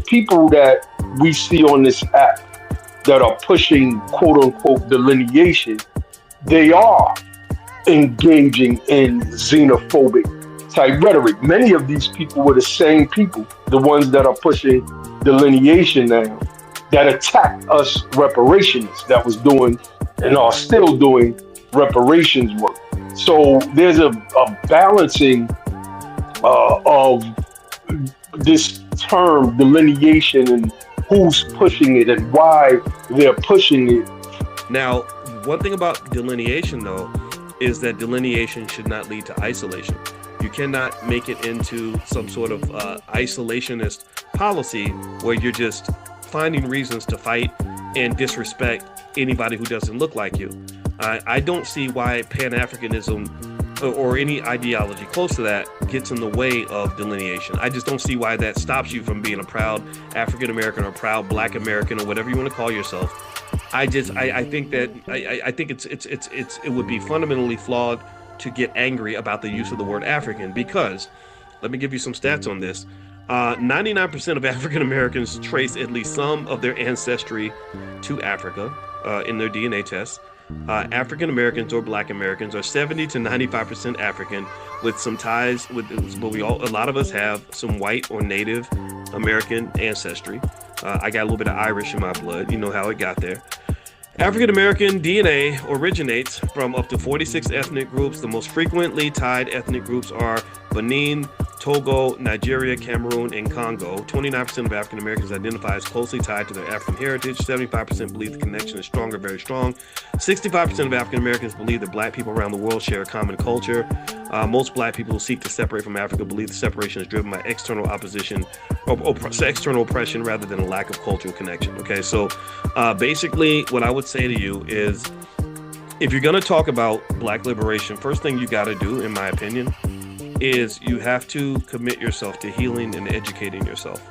people that we see on this app that are pushing quote unquote delineation, they are engaging in xenophobic type rhetoric. Many of these people were the same people, the ones that are pushing delineation now, that attacked us reparationists that was doing and are still doing reparations work. So there's a balancing of this term delineation and who's pushing it and why they're pushing it. Now, one thing about delineation, though, is that delineation should not lead to isolation. You cannot make it into some sort of isolationist policy where you're just finding reasons to fight and disrespect anybody who doesn't look like you. I don't see why Pan-Africanism or any ideology close to that gets in the way of delineation. I just don't see why that stops you from being a proud African American or proud Black American or whatever you want to call yourself. I think that it would be fundamentally flawed to get angry about the use of the word African, because let me give you some stats on this. 99% of African Americans trace at least some of their ancestry to Africa in their DNA tests. African Americans or Black Americans are 70 to 95% African, with some ties with, but a lot of us have some white or Native American ancestry. I got a little bit of Irish in my blood. You know how it got there. African American DNA originates from up to 46 ethnic groups. The most frequently tied ethnic groups are Benin, Togo, Nigeria, Cameroon, and Congo. 29% of African Americans identify as closely tied to their African heritage. 75% believe the connection is strong or very strong. 65% of African Americans believe that Black people around the world share a common culture. Most Black people who seek to separate from Africa believe the separation is driven by external opposition or external oppression rather than a lack of cultural connection. Okay, so basically what I would say to you is, if you're going to talk about Black liberation, first thing you got to do, in my opinion, is you have to commit yourself to healing and educating yourself.